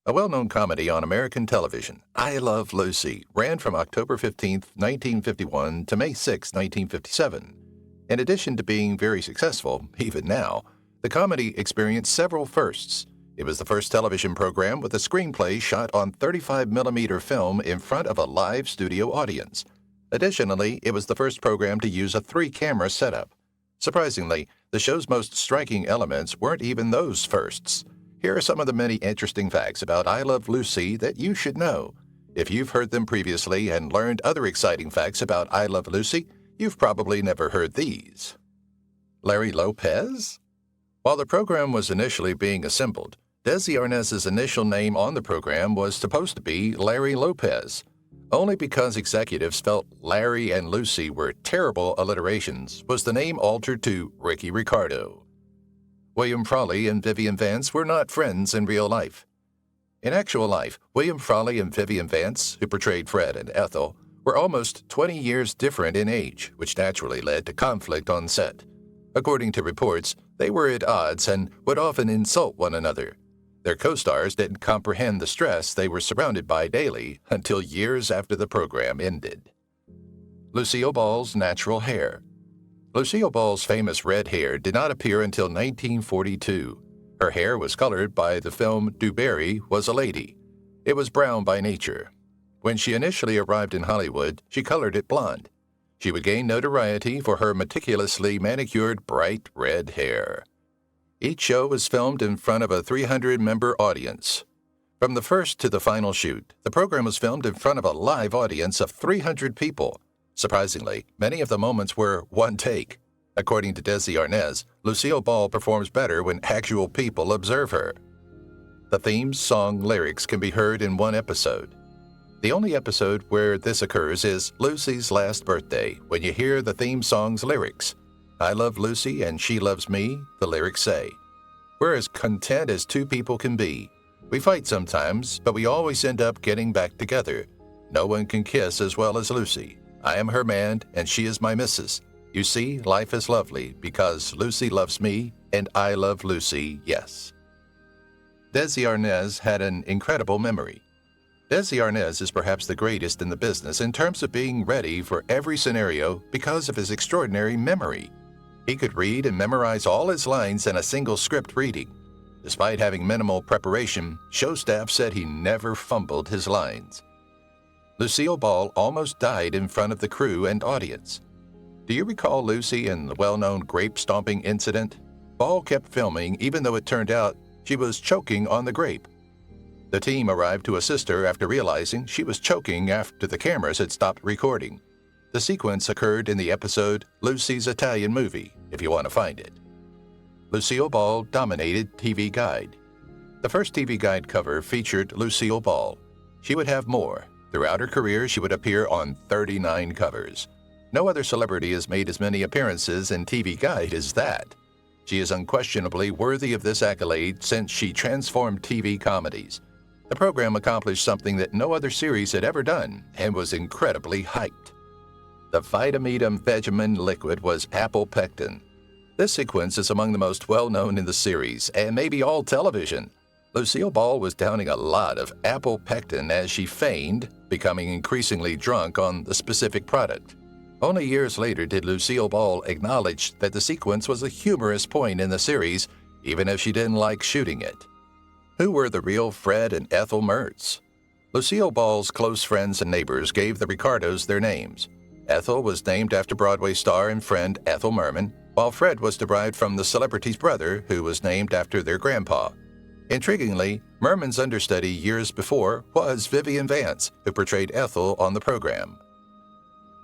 A well-known comedy on American television, I Love Lucy, ran from October 15, 1951 to May 6, 1957. In addition to being very successful, even now, the comedy experienced several firsts. It was the first television program with a screenplay shot on 35mm film in front of a live studio audience. Additionally, it was the first program to use a 3-camera setup. Surprisingly, the show's most striking elements weren't even those firsts. Here are some of the many interesting facts about I Love Lucy that you should know. If you've heard them previously and learned other exciting facts about I Love Lucy, you've probably never heard these. Larry Lopez? While the program was initially being assembled, Desi Arnaz's initial name on the program was supposed to be Larry Lopez. Only because executives felt Larry and Lucy were terrible alliterations was the name altered to Ricky Ricardo. William Frawley and Vivian Vance were not friends in real life. In actual life, William Frawley and Vivian Vance, who portrayed Fred and Ethel, were almost 20 years different in age, which naturally led to conflict on set. According to reports, they were at odds and would often insult one another. Their co-stars didn't comprehend the stress they were surrounded by daily until years after the program ended. Lucille Ball's natural hair. Lucille Ball's famous red hair did not appear until 1942. Her hair was colored by the film Dewberry Was a Lady. It was brown by nature. When she initially arrived in Hollywood, she colored it blonde. She would gain notoriety for her meticulously manicured bright red hair. Each show was filmed in front of a 300-member audience. From the first to the final shoot, the program was filmed in front of a live audience of 300 people. Surprisingly, many of the moments were one take. According to Desi Arnaz, Lucille Ball performs better when actual people observe her. The theme's song lyrics can be heard in one episode. The only episode where this occurs is Lucy's Last Birthday, when you hear the theme song's lyrics. I love Lucy and she loves me, the lyrics say. We're as content as two people can be. We fight sometimes, but we always end up getting back together. No one can kiss as well as Lucy. I am her man, and she is my missus. You see, life is lovely because Lucy loves me, and I love Lucy, yes. Desi Arnaz had an incredible memory. Desi Arnaz is perhaps the greatest in the business in terms of being ready for every scenario because of his extraordinary memory. He could read and memorize all his lines in a single script reading. Despite having minimal preparation, show staff said he never fumbled his lines. Lucille Ball almost died in front of the crew and audience. Do you recall Lucy in the well-known grape stomping incident? Ball kept filming even though it turned out she was choking on the grape. The team arrived to assist her after realizing she was choking after the cameras had stopped recording. The sequence occurred in the episode Lucy's Italian Movie, if you want to find it. Lucille Ball dominated TV Guide. The first TV Guide cover featured Lucille Ball. She would have more. Throughout her career, she would appear on 39 covers. No other celebrity has made as many appearances in TV Guide as that. She is unquestionably worthy of this accolade since she transformed TV comedies. The program accomplished something that no other series had ever done and was incredibly hyped. The Vitametum liquid was apple pectin. This sequence is among the most well-known in the series and maybe all television. Lucille Ball was downing a lot of apple pectin as she feigned, becoming increasingly drunk on the specific product. Only years later did Lucille Ball acknowledge that the sequence was a humorous point in the series, even if she didn't like shooting it. Who were the real Fred and Ethel Mertz? Lucille Ball's close friends and neighbors gave the Ricardos their names. Ethel was named after Broadway star and friend Ethel Merman, while Fred was derived from the celebrity's brother, who was named after their grandpa. Intriguingly, Merman's understudy years before was Vivian Vance, who portrayed Ethel on the program.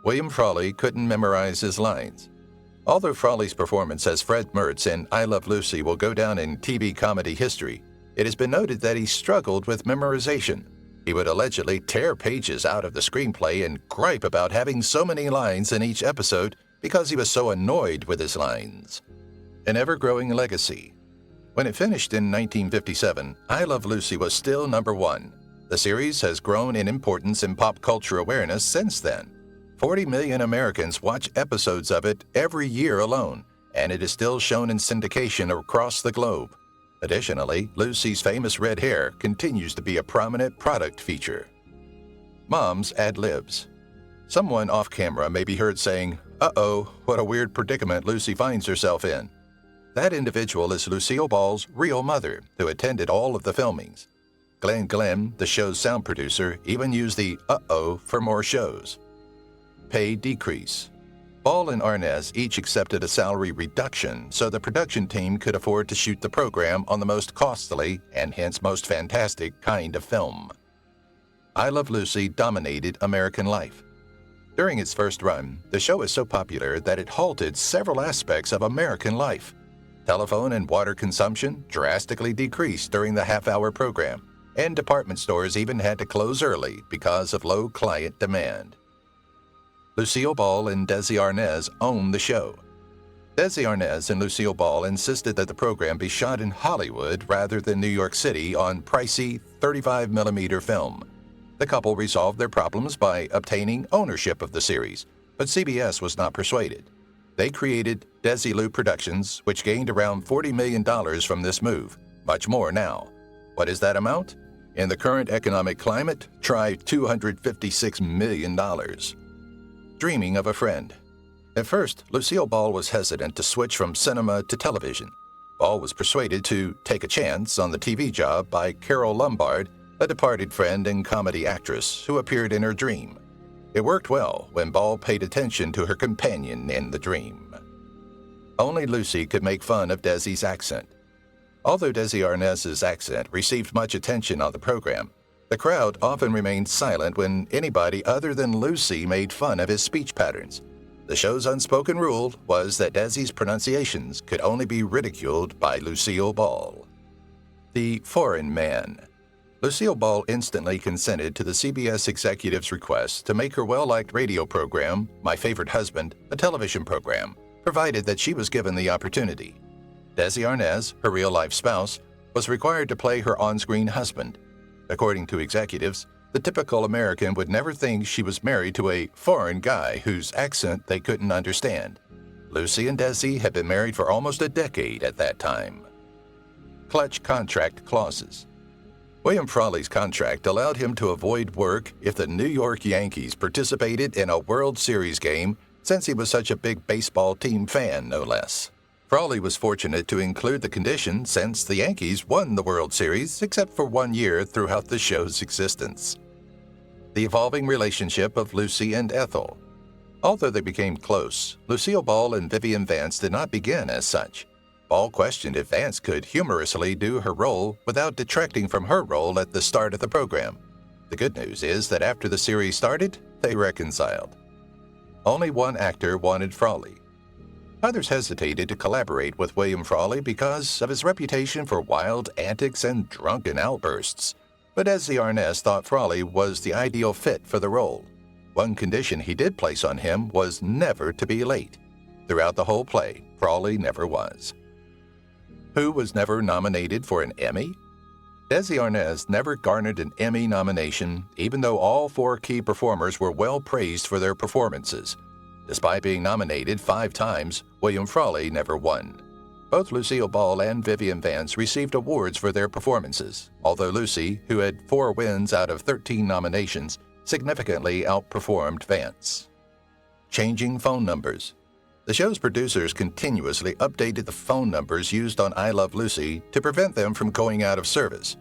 William Frawley couldn't memorize his lines. Although Frawley's performance as Fred Mertz in I Love Lucy will go down in TV comedy history, it has been noted that he struggled with memorization. He would allegedly tear pages out of the screenplay and gripe about having so many lines in each episode because he was so annoyed with his lines. An ever-growing legacy. When it finished in 1957, I Love Lucy was still number one. The series has grown in importance in pop culture awareness since then. 40 million Americans watch episodes of it every year alone, and it is still shown in syndication across the globe. Additionally, Lucy's famous red hair continues to be a prominent product feature. Mom's ad-libs. Someone off-camera may be heard saying, "Uh-oh, what a weird predicament Lucy finds herself in." That individual is Lucille Ball's real mother, who attended all of the filmings. Glenn, the show's sound producer, even used the "uh-oh" for more shows. Pay decrease. Ball and Arnaz each accepted a salary reduction so the production team could afford to shoot the program on the most costly and hence most fantastic kind of film. I Love Lucy dominated American life. During its first run, the show was so popular that it halted several aspects of American life. Telephone and water consumption drastically decreased during the half-hour program, and department stores even had to close early because of low client demand. Lucille Ball and Desi Arnaz owned the show. Desi Arnaz and Lucille Ball insisted that the program be shot in Hollywood rather than New York City on pricey 35mm film. The couple resolved their problems by obtaining ownership of the series, but CBS was not persuaded. They created Desilu Productions, which gained around $40 million from this move, much more now. What is that amount? In the current economic climate, try $256 million. Dreaming of a Friend. At first, Lucille Ball was hesitant to switch from cinema to television. Ball was persuaded to take a chance on the TV job by Carole Lombard, a departed friend and comedy actress who appeared in her dream. It worked well when Ball paid attention to her companion in the dream. Only Lucy could make fun of Desi's accent. Although Desi Arnaz's accent received much attention on the program, the crowd often remained silent when anybody other than Lucy made fun of his speech patterns. The show's unspoken rule was that Desi's pronunciations could only be ridiculed by Lucille Ball. The Foreign Man. Lucille Ball instantly consented to the CBS executive's request to make her well-liked radio program, My Favorite Husband, a television program, provided that she was given the opportunity. Desi Arnaz, her real-life spouse, was required to play her on-screen husband. According to executives, the typical American would never think she was married to a foreign guy whose accent they couldn't understand. Lucy and Desi had been married for almost a decade at that time. Clutch contract clauses. William Frawley's contract allowed him to avoid work if the New York Yankees participated in a World Series game, since he was such a big baseball team fan, no less. Frawley was fortunate to include the condition since the Yankees won the World Series except for 1 year throughout the show's existence. The evolving relationship of Lucy and Ethel. Although they became close, Lucille Ball and Vivian Vance did not begin as such. Ball questioned if Vance could humorously do her role without detracting from her role at the start of the program. The good news is that after the series started, they reconciled. Only one actor wanted Frawley. Others hesitated to collaborate with William Frawley because of his reputation for wild antics and drunken outbursts. But Desi Arnaz thought Frawley was the ideal fit for the role. One condition he did place on him was never to be late. Throughout the whole play, Frawley never was. Who was never nominated for an Emmy? Desi Arnaz never garnered an Emmy nomination, even though all 4 key performers were well praised for their performances. Despite being nominated 5 times, William Frawley never won. Both Lucille Ball and Vivian Vance received awards for their performances, although Lucy, who had 4 wins out of 13 nominations, significantly outperformed Vance. Changing phone numbers. The show's producers continuously updated the phone numbers used on I Love Lucy to prevent them from going out of service.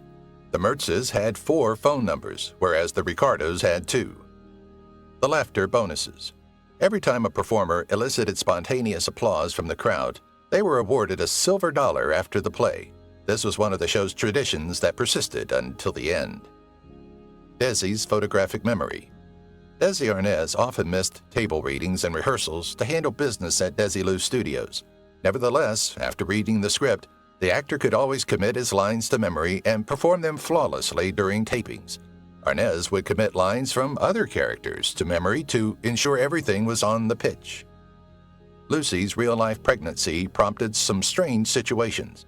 The Mertzes had 4 phone numbers, whereas the Ricardos had 2. The laughter bonuses. Every time a performer elicited spontaneous applause from the crowd, they were awarded a silver dollar after the play. This was one of the show's traditions that persisted until the end. Desi's photographic memory. Desi Arnaz often missed table readings and rehearsals to handle business at Desilu Studios. Nevertheless, after reading the script, the actor could always commit his lines to memory and perform them flawlessly during tapings. Arnaz would commit lines from other characters to memory to ensure everything was on the pitch. Lucy's real-life pregnancy prompted some strange situations.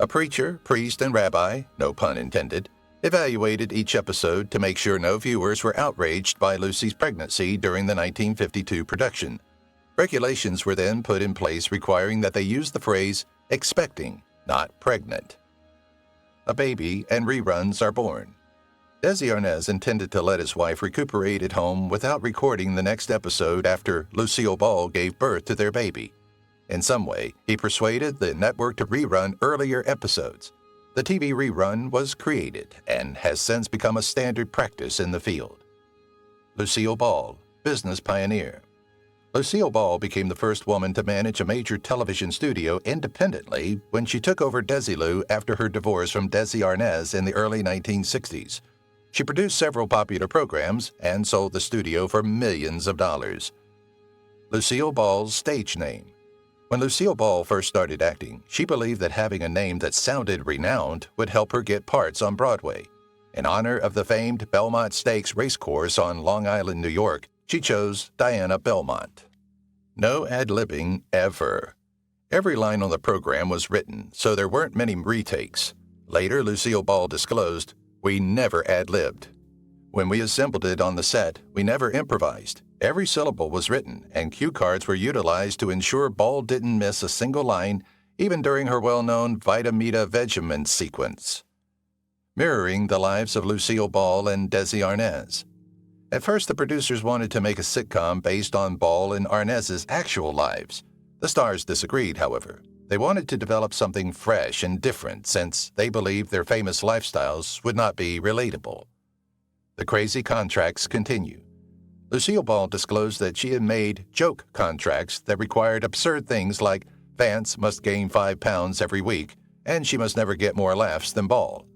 A preacher, priest, and rabbi, no pun intended, evaluated each episode to make sure no viewers were outraged by Lucy's pregnancy during the 1952 production. Regulations were then put in place requiring that they use the phrase expecting, not pregnant. a baby, and reruns are born. Desi Arnaz intended to let his wife recuperate at home without recording the next episode after Lucille Ball gave birth to their baby. In some way, he persuaded the network to rerun earlier episodes. The TV rerun was created and has since become a standard practice in the field. Lucille Ball, business pioneer. Lucille Ball became the first woman to manage a major television studio independently when she took over Desilu after her divorce from Desi Arnaz in the early 1960s. She produced several popular programs and sold the studio for millions of dollars. Lucille Ball's stage name. When Lucille Ball first started acting, she believed that having a name that sounded renowned would help her get parts on Broadway. In honor of the famed Belmont Stakes racecourse on Long Island, New York, she chose Diana Belmont. No ad-libbing ever. Every line on the program was written, so there weren't many retakes. Later, Lucille Ball disclosed, "We never ad-libbed. When we assembled it on the set, we never improvised. Every syllable was written, and cue cards were utilized to ensure Ball didn't miss a single line, even during her well-known Vitamita Vegemin sequence." Mirroring the lives of Lucille Ball and Desi Arnaz. At first, the producers wanted to make a sitcom based on Ball and Arnaz's actual lives. The stars disagreed, however. They wanted to develop something fresh and different since they believed their famous lifestyles would not be relatable. The crazy contracts continue. Lucille Ball disclosed that she had made joke contracts that required absurd things like Vance must gain 5 pounds every week, and she must never get more laughs than Ball.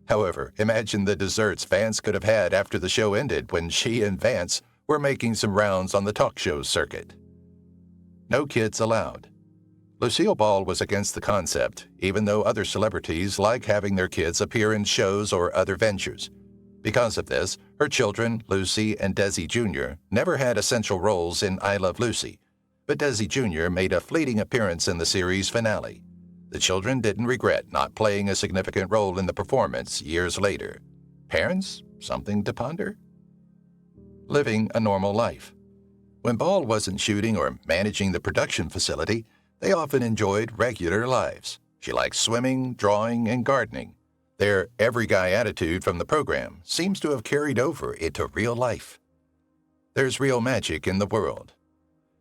However, imagine the desserts Vance could have had after the show ended when she and Vance were making some rounds on the talk show circuit. No kids allowed. Lucille Ball was against the concept, even though other celebrities like having their kids appear in shows or other ventures. Because of this, her children, Lucy and Desi Jr., never had essential roles in I Love Lucy, but Desi Jr. made a fleeting appearance in the series finale. The children didn't regret not playing a significant role in the performance years later. Parents? Something to ponder? Living a normal life. When Ball wasn't shooting or managing the production facility, they often enjoyed regular lives. She liked swimming, drawing, and gardening. Their every guy attitude from the program seems to have carried over into real life. There's real magic in the world.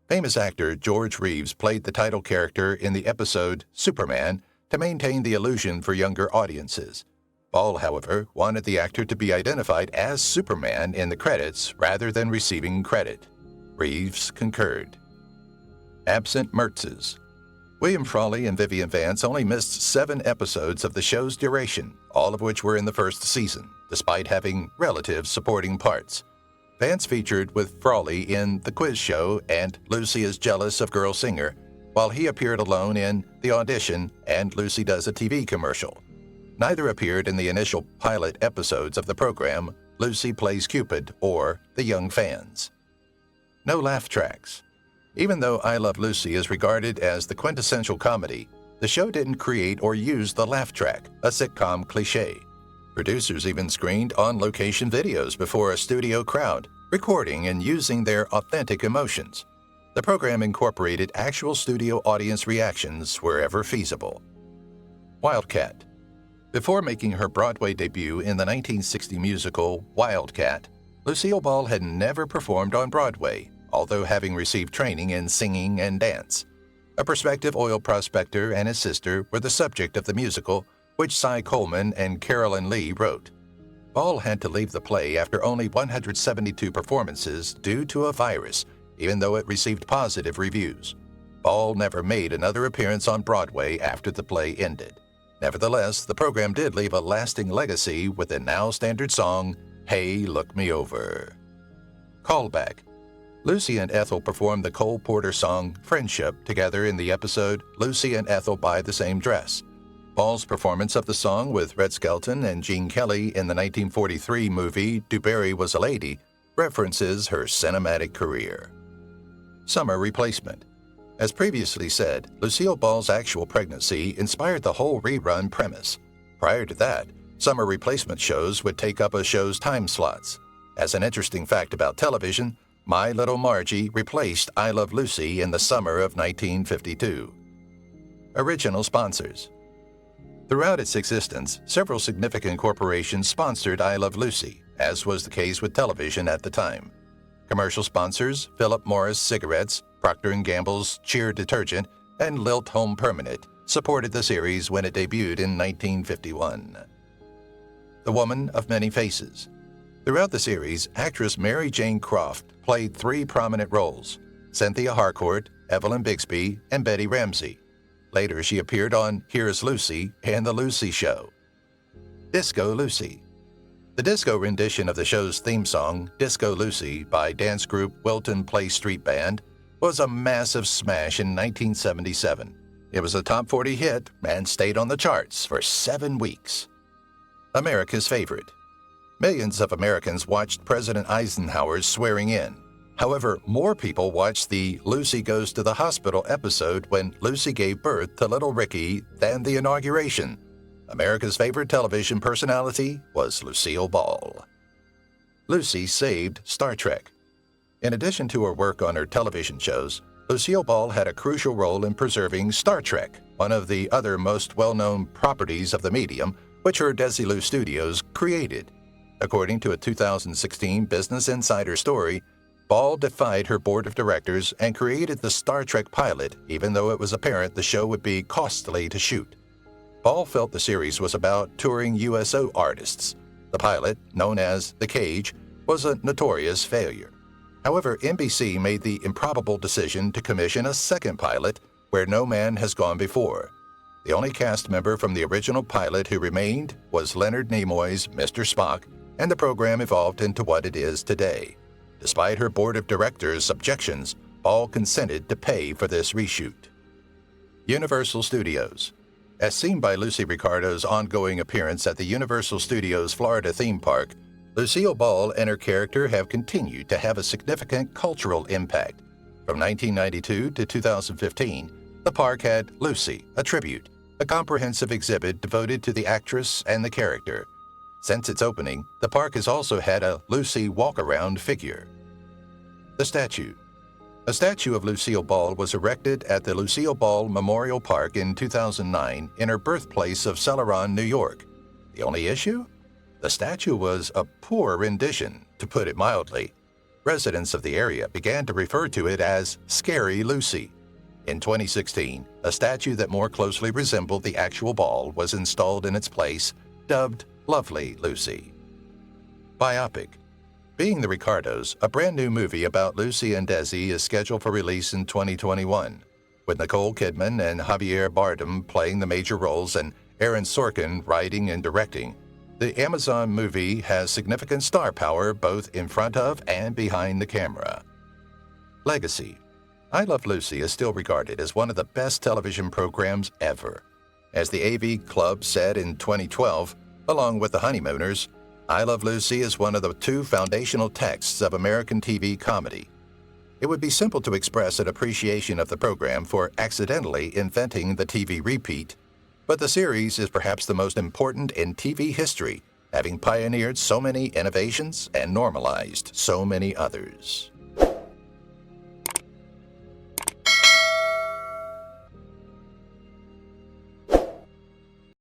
Famous actor George Reeves played the title character in the episode Superman to maintain the illusion for younger audiences. Ball, however, wanted the actor to be identified as Superman in the credits rather than receiving credit. Reeves concurred. Absent Mertzes. William Frawley and Vivian Vance only missed 7 episodes of the show's duration, all of which were in the first season, despite having relative supporting parts. Vance featured with Frawley in The Quiz Show and Lucy is Jealous of Girl Singer, while he appeared alone in The Audition and Lucy Does a TV Commercial. Neither appeared in the initial pilot episodes of the program Lucy Plays Cupid or The Young Fans. No laugh tracks. Even though I Love Lucy is regarded as the quintessential comedy, the show didn't create or use the laugh track, a sitcom cliché. Producers even screened on-location videos before a studio crowd, recording and using their authentic emotions. The program incorporated actual studio audience reactions wherever feasible. Wildcat. Before making her Broadway debut in the 1960 musical Wildcat, Lucille Ball had never performed on Broadway, although having received training in singing and dance. A prospective oil prospector and his sister were the subject of the musical, which Cy Coleman and Carolyn Lee wrote. Ball had to leave the play after only 172 performances due to a virus, even though it received positive reviews. Ball never made another appearance on Broadway after the play ended. Nevertheless, the program did leave a lasting legacy with the now standard song, Hey, Look Me Over. Callback. Lucy and Ethel performed the Cole Porter song Friendship together in the episode Lucy and Ethel Buy the Same Dress. Ball's performance of the song with Red Skelton and Gene Kelly in the 1943 movie DuBarry Was a Lady references her cinematic career. Summer replacement. As previously said, Lucille Ball's actual pregnancy inspired the whole rerun premise. Prior to that, summer replacement shows would take up a show's time slots. As an interesting fact about television, My Little Margie replaced I Love Lucy in the summer of 1952. Original sponsors. Throughout its existence, several significant corporations sponsored I Love Lucy, as was the case with television at the time. Commercial sponsors Philip Morris Cigarettes, Procter & Gamble's Cheer Detergent, and Lilt Home Permanent supported the series when it debuted in 1951. The Woman of Many Faces. Throughout the series, actress Mary Jane Croft played three prominent roles: Cynthia Harcourt, Evelyn Bixby, and Betty Ramsey. Later, she appeared on Here's Lucy and The Lucy Show. Disco Lucy. The disco rendition of the show's theme song, Disco Lucy, by dance group Wilton Place Street Band, was a massive smash in 1977. It was a top 40 hit and stayed on the charts for 7 weeks. America's Favorite. Millions of Americans watched President Eisenhower's swearing in. However, more people watched the Lucy Goes to the Hospital episode when Lucy gave birth to little Ricky than the inauguration. America's favorite television personality was Lucille Ball. Lucy saved Star Trek. In addition to her work on her television shows, Lucille Ball had a crucial role in preserving Star Trek, one of the other most well-known properties of the medium, which her Desilu studios created. According to a 2016 Business Insider story, Ball defied her board of directors and created the Star Trek pilot, even though it was apparent the show would be costly to shoot. Ball felt the series was about touring USO artists. The pilot, known as The Cage, was a notorious failure. However, NBC made the improbable decision to commission a second pilot, Where No Man Has Gone Before. The only cast member from the original pilot who remained was Leonard Nimoy's Mr. Spock, and the program evolved into what it is today. Despite her board of directors' objections, Ball consented to pay for this reshoot. Universal Studios. As seen by Lucy Ricardo's ongoing appearance at the Universal Studios Florida theme park, Lucille Ball and her character have continued to have a significant cultural impact. From 1992 to 2015, the park had Lucy, a tribute, a comprehensive exhibit devoted to the actress and the character. Since its opening, the park has also had a Lucy walk-around figure. The Statue. A statue of Lucille Ball was erected at the Lucille Ball Memorial Park in 2009 in her birthplace of Celeron, New York. The only issue? The statue was a poor rendition, to put it mildly. Residents of the area began to refer to it as Scary Lucy. In 2016, a statue that more closely resembled the actual Ball was installed in its place, dubbed Lovely Lucy. Biopic. Being the Ricardos, a brand new movie about Lucy and Desi is scheduled for release in 2021, with Nicole Kidman and Javier Bardem playing the major roles and Aaron Sorkin writing and directing. The Amazon movie has significant star power both in front of and behind the camera. Legacy. I Love Lucy is still regarded as one of the best television programs ever. As the AV Club said in 2012, along with The Honeymooners, I Love Lucy is one of the 2 foundational texts of American TV comedy. It would be simple to express an appreciation of the program for accidentally inventing the TV repeat, but the series is perhaps the most important in TV history, having pioneered so many innovations and normalized so many others.